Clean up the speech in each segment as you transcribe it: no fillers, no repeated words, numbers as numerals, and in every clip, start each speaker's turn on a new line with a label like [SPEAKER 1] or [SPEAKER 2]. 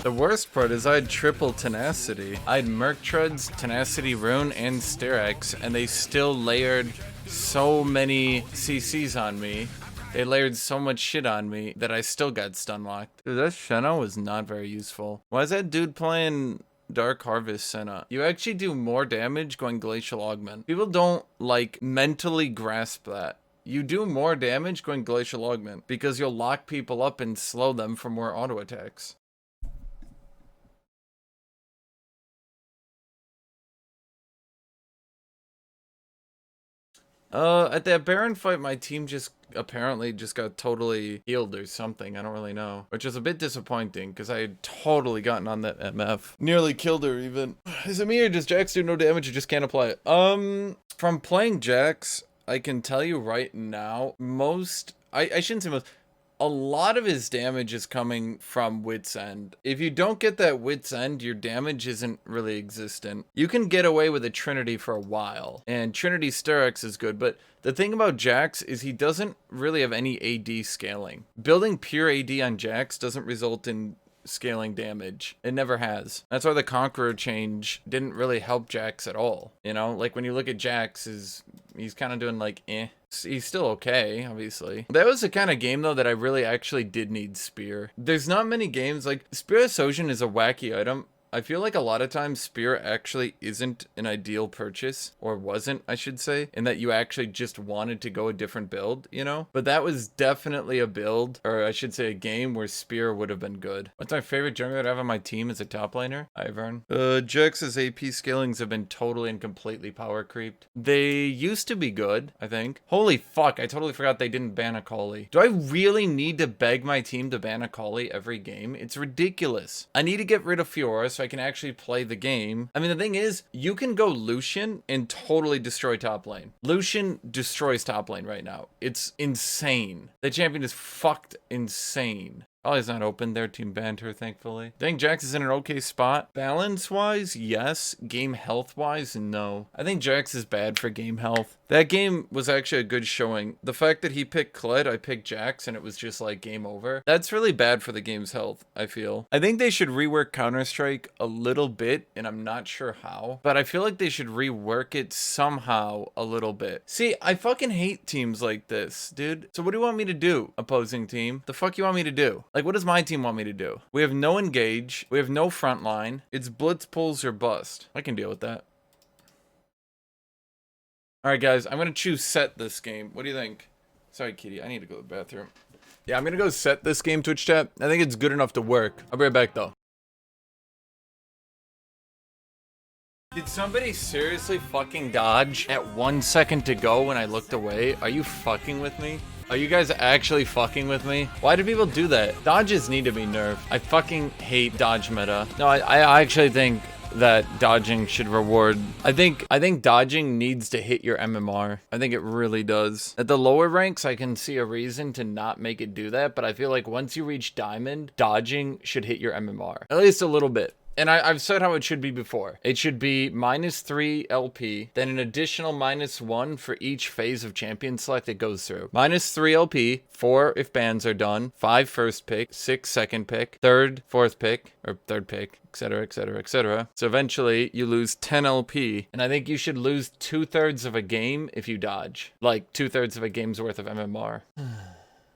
[SPEAKER 1] The worst part is I had triple tenacity. I had Merc Treads, Tenacity Rune, and Styrax, and they still layered so many CCs on me. They layered so much shit on me that I still got stun locked. Dude, that Senna was not very useful. Why is that dude playing Dark Harvest Senna? You actually do more damage going Glacial Augment. People don't, like, mentally grasp that. You do more damage going Glacial Augment because you'll lock people up and slow them for more auto attacks. At that Baron fight, my team just apparently just got totally healed or something. I don't really know. Which is a bit disappointing because I had totally gotten on that MF. Nearly killed her even. Is it me or does Jax do no damage or just can't apply it? From playing Jax, I can tell you right now, I shouldn't say most, a lot of his damage is coming from Wit's End. If you don't get that Wit's End, your damage isn't really existent. You can get away with a Trinity for a while, and Trinity Styrax is good, but the thing about Jax is he doesn't really have any AD scaling. Building pure AD on Jax doesn't result in scaling damage. It never has. That's why the Conqueror change didn't really help Jax at all. You know, like when you look at Jax, he's kind of doing like eh. He's still okay, obviously. That was the kind of game, though, that I really actually did need Spear. There's not many games, like, Spear of Sojin is a wacky item. I feel like a lot of times Spear actually isn't an ideal purchase, or wasn't, I should say, in that you actually just wanted to go a different build, you know? But that was definitely a build, or I should say a game where Spear would have been good. What's my favorite jungler to have on my team as a top laner? Ivern. Jax's AP scalings have been totally and completely power creeped. They used to be good, I think. Holy fuck, I totally forgot they didn't ban Akali. Do I really need to beg my team to ban Akali every game? It's ridiculous. I need to get rid of Fiora so I can actually play the game. I mean, the thing is, you can go Lucian and totally destroy top lane. Lucian destroys top lane right now. It's insane. The champion is fucked insane. Ollie's not open. Their team banned her, thankfully. I think Jax is in an okay spot. Balance-wise, yes. Game health-wise, no. I think Jax is bad for game health. That game was actually a good showing. The fact that he picked Kled, I picked Jax, and it was just like game over. That's really bad for the game's health, I feel. I think they should rework Counter-Strike a little bit, and I'm not sure how. But I feel like they should rework it somehow a little bit. See, I fucking hate teams like this, dude. So what do you want me to do, opposing team? The fuck you want me to do? Like, what does my team want me to do? We have no engage. We have no front line. It's blitz pulls or bust. I can deal with that. All right, guys. I'm going to choose set this game. What do you think? Sorry, kitty. I need to go to the bathroom. Yeah, I'm going to go set this game, Twitch chat. I think it's good enough to work. I'll be right back, though. Did somebody seriously fucking dodge at 1 second to go when I looked away? Are you fucking with me? Are you guys actually fucking with me? Why do people do that? Dodges need to be nerfed. I fucking hate dodge meta. No, I actually think that dodging should reward. I think dodging needs to hit your MMR. I think it really does. At the lower ranks, I can see a reason to not make it do that, but I feel like once you reach diamond, dodging should hit your MMR. At least a little bit. And I've said how it should be before. It should be -3 LP, then an additional -1 for each phase of champion select it goes through. -3 LP, 4 if bans are done, 5 first pick, 6 second pick, 3rd, 4th pick, or 3rd pick, etc, etc, etc. So eventually you lose 10 LP, and I think you should lose 2/3 of a game if you dodge. Like 2/3 of a game's worth of MMR.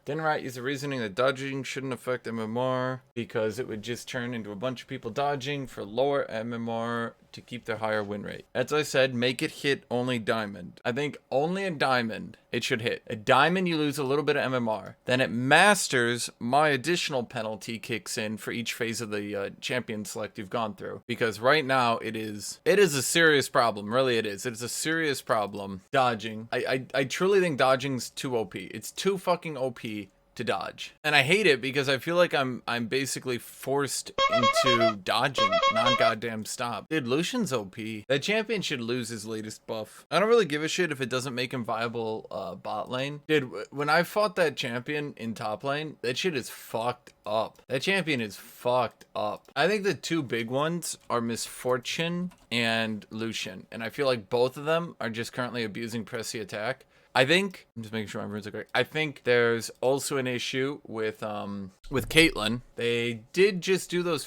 [SPEAKER 1] Dinrat used the reasoning that dodging shouldn't affect MMR because it would just turn into a bunch of people dodging for lower MMR to keep their higher win rate. As I said, make it hit only diamond. I think only a diamond it should hit. A diamond, you lose a little bit of MMR. Then at masters, my additional penalty kicks in for each phase of the champion select you've gone through. Because right now it is a serious problem. Really it is. It is a serious problem. Dodging. I truly think dodging's too OP. It's too fucking OP to dodge. And I hate it because I feel like I'm basically forced into dodging non-goddamn stop. Dude, Lucian's OP. That champion should lose his latest buff. I don't really give a shit if it doesn't make him viable bot lane. Dude, when I fought that champion in top lane, that shit is fucked up. That champion is fucked up. I think the two big ones are Misfortune and Lucian. And I feel like both of them are just currently abusing pressy attack. I think, I'm just making sure my words are correct. I think there's also an issue with Caitlyn. They did just do those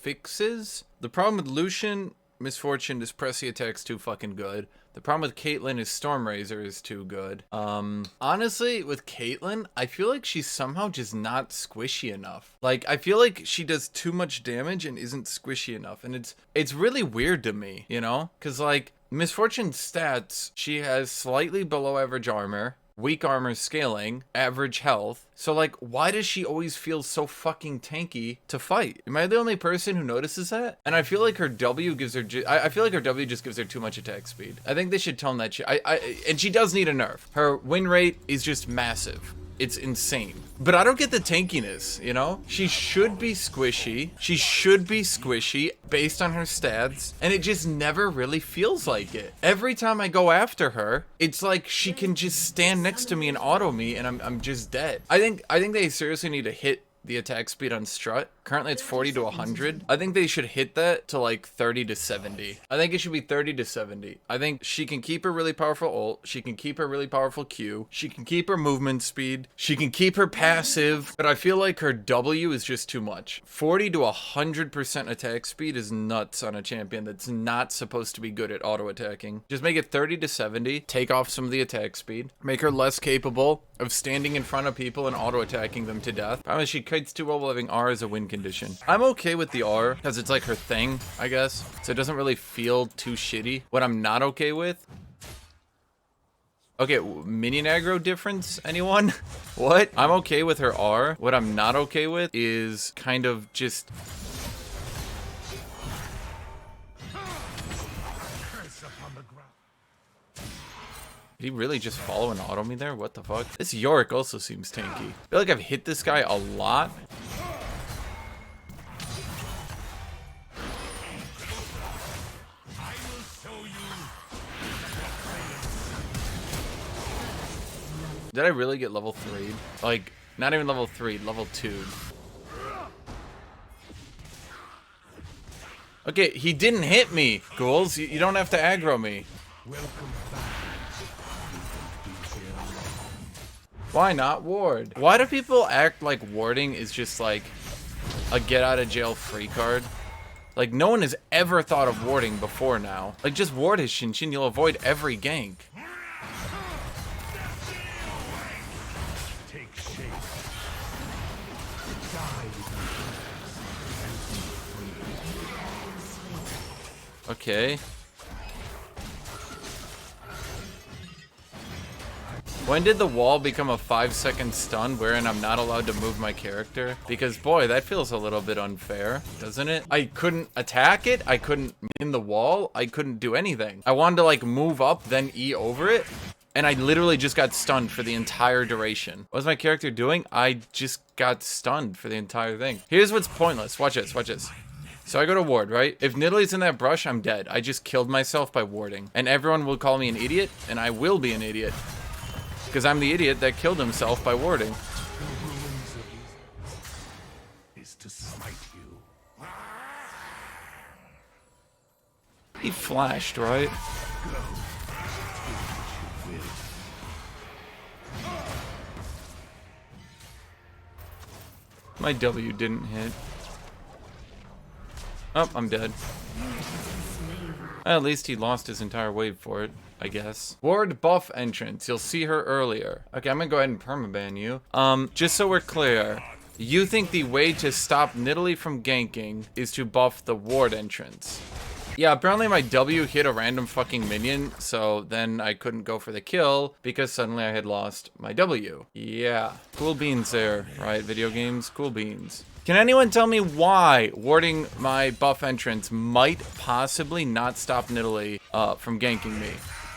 [SPEAKER 1] fixes. The problem with Lucian, Misfortune, is pressy attacks too fucking good. The problem with Caitlyn is Stormrazor is too good. Honestly, with Caitlyn, I feel like she's somehow just not squishy enough. Like, I feel like she does too much damage and isn't squishy enough. And it's really weird to me, you know? Because, like, Misfortune's stats, she has slightly below average armor, weak armor scaling, average health. So, like, why does she always feel so fucking tanky to fight? Am I the only person who notices that? And I feel like her W gives her, I feel like her W just gives her too much attack speed. I think they should tone that shit. And she does need a nerf. Her win rate is just massive. It's insane. But I don't get the tankiness, you know? She should be squishy. She should be squishy based on her stats. And it just never really feels like it. Every time I go after her, it's like she can just stand next to me and auto me and I'm just dead. I think they seriously need to hit the attack speed on Strut. Currently it's 40 to 100. I think they should hit that to like 30 to 70. I think it should be 30 to 70. I think she can keep her really powerful ult. She can keep her really powerful Q. She can keep her movement speed. She can keep her passive. But I feel like her W is just too much. 40 to 100% attack speed is nuts on a champion that's not supposed to be good at auto attacking. Just make it 30 to 70. Take off some of the attack speed. Make her less capable of standing in front of people and auto attacking them to death. Probably she kites too well while having R as a win condition. I'm okay with the R because it's like her thing, I guess. So it doesn't really feel too shitty. What I'm not okay with. Okay, minion aggro difference, anyone? What? I'm okay with her R. What I'm not okay with is kind of just... Did he really just follow and auto me there? What the fuck? This Yorick also seems tanky. I feel like I've hit this guy a lot. Did I really get level 3? Like, not even level 3, level 2. Okay, he didn't hit me, ghouls. You don't have to aggro me. Why not ward? Why do people act like warding is just like a get out of jail free card? Like, no one has ever thought of warding before now. Like, just ward Hashinshin, you'll avoid every gank. Okay. When did the wall become a 5-second stun wherein I'm not allowed to move my character? Because boy, that feels a little bit unfair, doesn't it? I couldn't attack it, I couldn't in the wall, I couldn't do anything. I wanted to like move up, then E over it, and I literally just got stunned for the entire duration. What was my character doing? I just got stunned for the entire thing. Here's what's pointless, watch this, watch this. So I go to ward, right? If Nidalee's in that brush, I'm dead. I just killed myself by warding. And everyone will call me an idiot, and I will be an idiot. Because I'm the idiot that killed himself by warding. Is to smite you. He flashed, right? My W didn't hit. Oh, I'm dead. At least he lost his entire wave for it, I guess. Ward buff entrance. You'll see her earlier. Okay, I'm gonna go ahead and permaban you. Just so we're clear, you think the way to stop Nidalee from ganking is to buff the ward entrance? Yeah, apparently my W hit a random fucking minion, so then I couldn't go for the kill because suddenly I had lost my W. Yeah, cool beans there, right? Video games, cool beans. Can anyone tell me why warding my buff entrance might possibly not stop Nidalee from ganking me?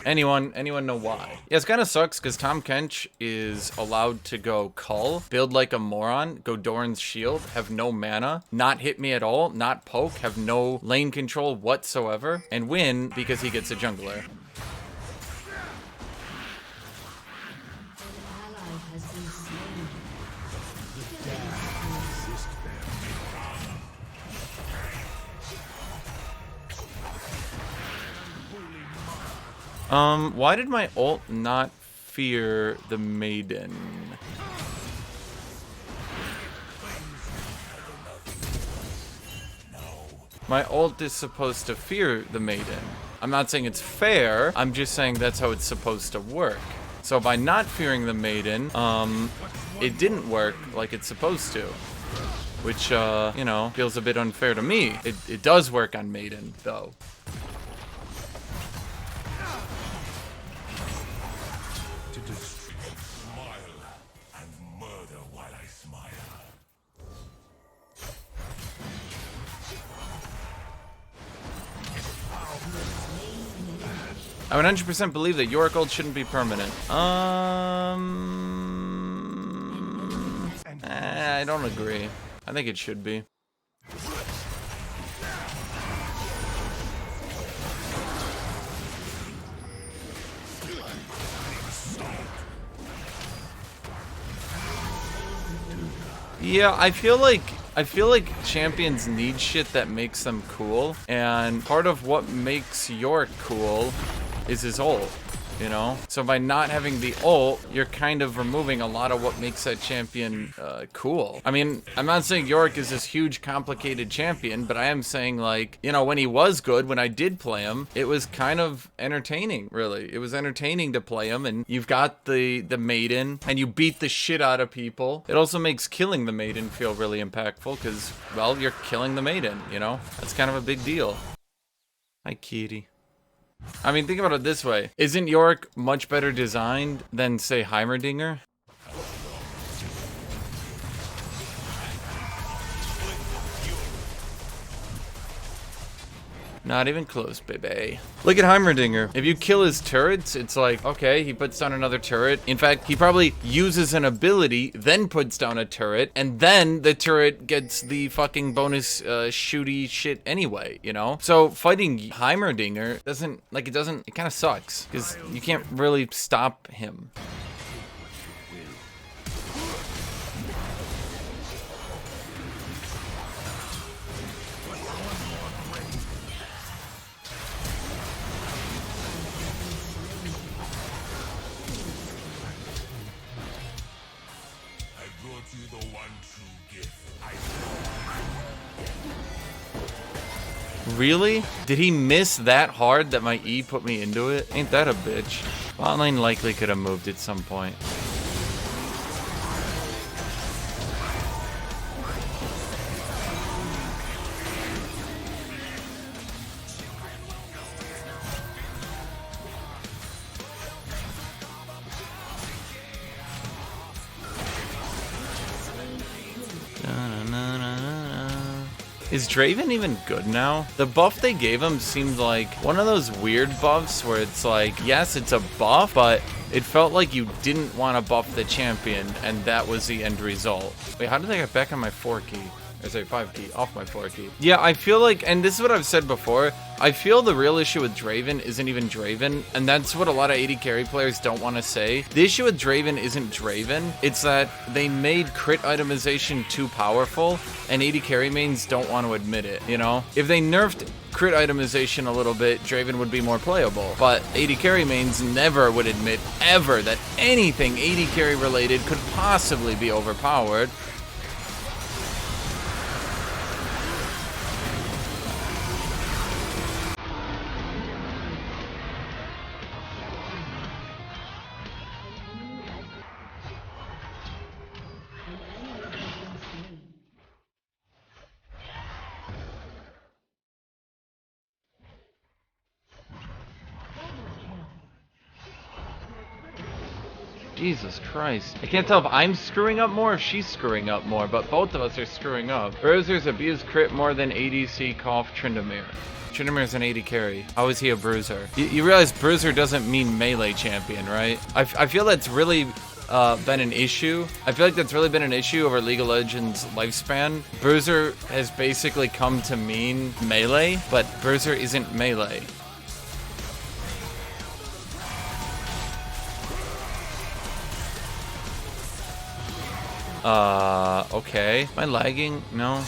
[SPEAKER 1] Anyone know why? Yeah, it kind of sucks because Tom Kench is allowed to go Cull, build like a moron, go Doran's shield, have no mana, not hit me at all, not poke, have no lane control whatsoever, and win because he gets a jungler. Why did my ult not fear the maiden? My ult is supposed to fear the maiden. I'm not saying it's fair. I'm just saying that's how it's supposed to work. So by not fearing the maiden, it didn't work like it's supposed to. Which, you know, feels a bit unfair to me. It does work on maiden, though. I 100% believe that Yorick ult shouldn't be permanent. I don't agree. I think it should be. Yeah, I feel like champions need shit that makes them cool, and part of what makes Yorick cool is his ult, you know? So by not having the ult, you're kind of removing a lot of what makes that champion cool. I mean, I'm not saying Yorick is this huge, complicated champion, but I am saying, like, you know, when he was good, when I did play him, it was kind of entertaining, really. It was entertaining to play him, and you've got the maiden, and you beat the shit out of people. It also makes killing the maiden feel really impactful, because, well, you're killing the maiden, you know? That's kind of a big deal. Hi, kitty. I mean, think about it this way. Isn't Yorick much better designed than, say, Heimerdinger? Not even close, baby. Look at Heimerdinger. If you kill his turrets, it's like, okay, he puts down another turret. In fact, he probably uses an ability, then puts down a turret, and then the turret gets the fucking bonus shooty shit anyway, you know? So fighting Heimerdinger it kind of sucks, because you can't really stop him. Really? Did he miss that hard that my E put me into it? Ain't that a bitch? Bot lane likely could have moved at some point. Is Draven even good now? The buff they gave him seemed like one of those weird buffs where it's like, yes, it's a buff, but it felt like you didn't want to buff the champion, and that was the end result. Wait, how did I get back on my 4 key? Or say 5 key, off my 4 key. Yeah, I feel like, and this is what I've said before, I feel the real issue with Draven isn't even Draven, and that's what a lot of AD carry players don't want to say. The issue with Draven isn't Draven, it's that they made crit itemization too powerful, and AD carry mains don't want to admit it, you know? If they nerfed crit itemization a little bit, Draven would be more playable, but AD carry mains never would admit, ever, that anything AD carry related could possibly be overpowered. Jesus Christ. I can't tell if I'm screwing up more or if she's screwing up more, but both of us are screwing up. Bruiser's abuse crit more than ADC Cough Tryndamere. Tryndamere's an AD carry. How is he a bruiser? You realize bruiser doesn't mean melee champion, right? I feel that's really been an issue. I feel like that's really been an issue over League of Legends lifespan. Bruiser has basically come to mean melee, but bruiser isn't melee. Okay. Am I lagging? No.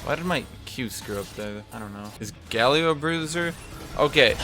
[SPEAKER 1] Why did my Q screw up there? I don't know. Is Galio a bruiser? Okay.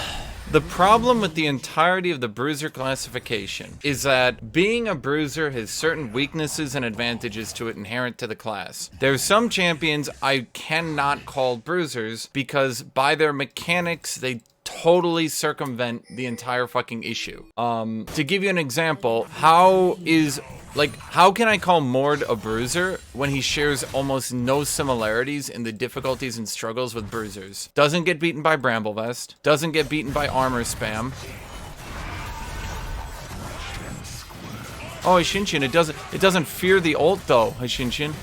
[SPEAKER 1] The problem with the entirety of the bruiser classification is that being a bruiser has certain weaknesses and advantages to it inherent to the class. There's some champions I cannot call bruisers because by their mechanics, they totally circumvent the entire fucking issue. To give you an example, how can I call Mord a bruiser when he shares almost no similarities in the difficulties and struggles with bruisers? Doesn't get beaten by Bramble Vest, doesn't get beaten by armor spam. Oh, Hashinshin, it doesn't fear the ult though, Hashinshin.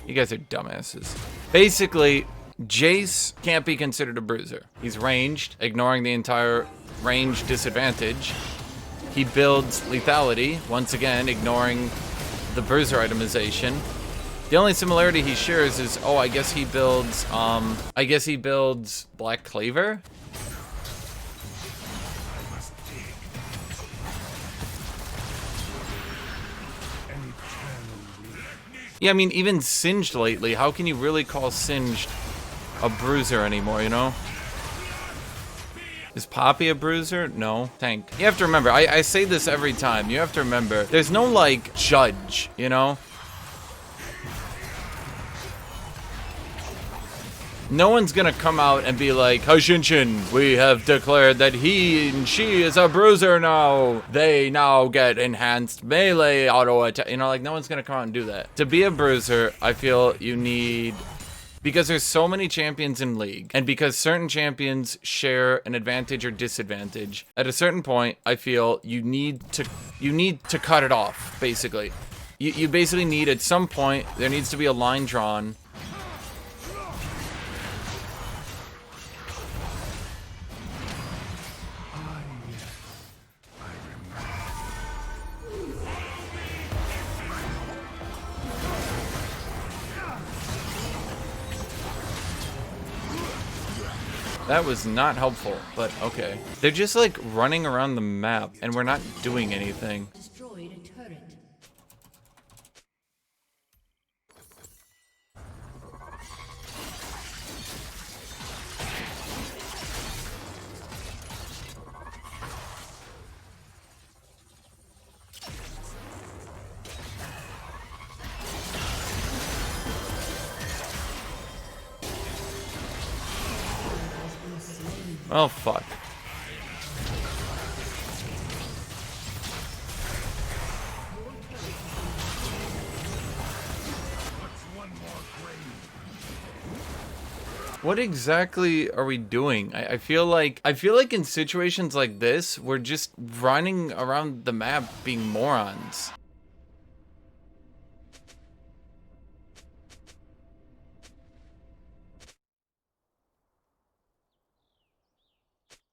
[SPEAKER 1] You guys are dumbasses. Basically, Jace can't be considered a bruiser. He's ranged, ignoring the entire range disadvantage. He builds lethality, once again, ignoring the bruiser itemization. The only similarity he shares is, oh, I guess he builds Black Claver? Yeah, I mean, even Singed lately, how can you really call Singed a bruiser anymore, you know? Is Poppy a bruiser? No. Tank. You have to remember, I say this every time, you have to remember, there's no, like, judge, you know? No one's gonna come out and be like, Hashinshin, we have declared that he and she is a bruiser now. They now get enhanced melee auto attack. You know, like, no one's gonna come out and do that. To be a bruiser, I feel you need... Because there's so many champions in League, and because certain champions share an advantage or disadvantage, at a certain point, I feel you need to cut it off, basically. You basically need, at some point, there needs to be a line drawn. That was not helpful, but okay. They're just like running around the map and we're not doing anything.
[SPEAKER 2] Destroyed a turret.
[SPEAKER 1] Oh, fuck. What exactly are we doing? I feel like in situations like this, we're just running around the map being morons.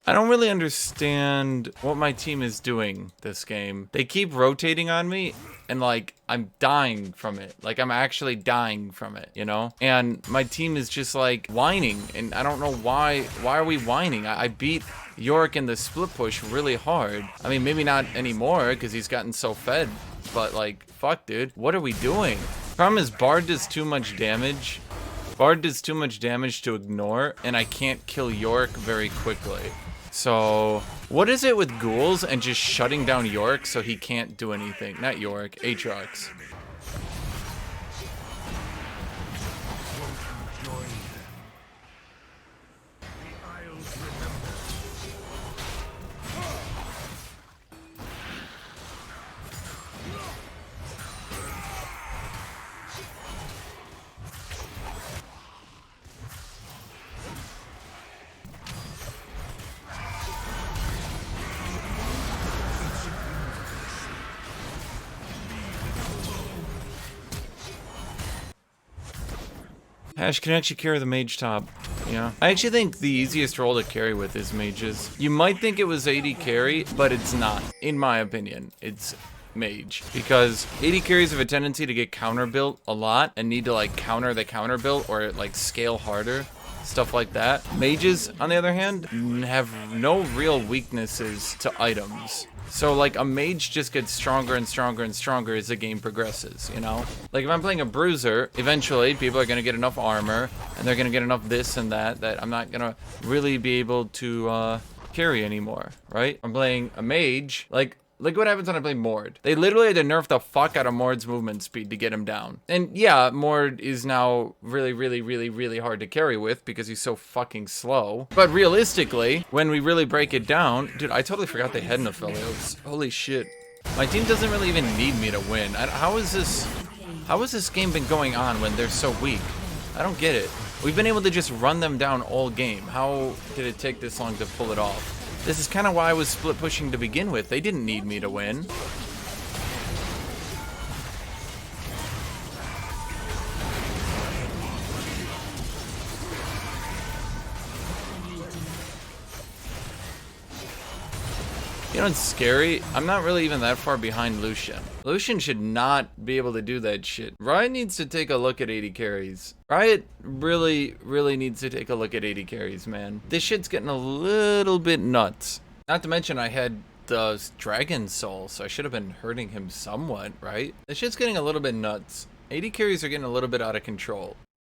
[SPEAKER 1] I don't really understand what my team is doing this game. They keep rotating on me and like I'm dying from it. Like I'm actually dying from it, you know? And my team is just like whining and I don't know why. Why are we whining? I beat Yorick in the split push really hard. I mean, maybe not anymore because he's gotten so fed, but like, fuck dude, what are we doing? Problem is Bard does too much damage. Bard does too much damage to ignore and I can't kill Yorick very quickly. So, what is it with ghouls and just shutting down Yorick so he can't do anything? Not Yorick, Aatrox. Hash can actually carry the mage top. Yeah. I actually think the easiest role to carry with is mages. You might think it was 80 carry, but it's not. In my opinion, it's mage. Because 80 carries have a tendency to get counter built a lot and need to like counter the counter built or like scale harder. stuff like that. Mages, on the other hand, have no real weaknesses to items. So, like, a mage just gets stronger and stronger and stronger as the game progresses, you know? Like, if I'm playing a bruiser, eventually people are going to get enough armor, and they're going to get enough this and that I'm not going to really be able to carry anymore, right? I'm playing a mage, like what happens when I play Mord. They literally had to nerf the fuck out of Mord's movement speed to get him down. And yeah, Mord is now really, really, really, really hard to carry with because he's so fucking slow. But realistically, when we really break it down, dude, I totally forgot they had Nephilios. Holy shit. My team doesn't really even need me to win. How has this game been going on when they're so weak? I don't get it. We've been able to just run them down all game. How did it take this long to pull it off? This is kind of why I was split pushing to begin with. They didn't need me to win. You know what's scary? I'm not really even that far behind Lucian. Lucian should not be able to do that shit. Riot needs to take a look at 80 carries. Riot really, really needs to take a look at 80 carries, man. This shit's getting a little bit nuts. Not to mention I had the Dragon Soul, so I should have been hurting him somewhat, right? This shit's getting a little bit nuts. 80 carries are getting a little bit out of control.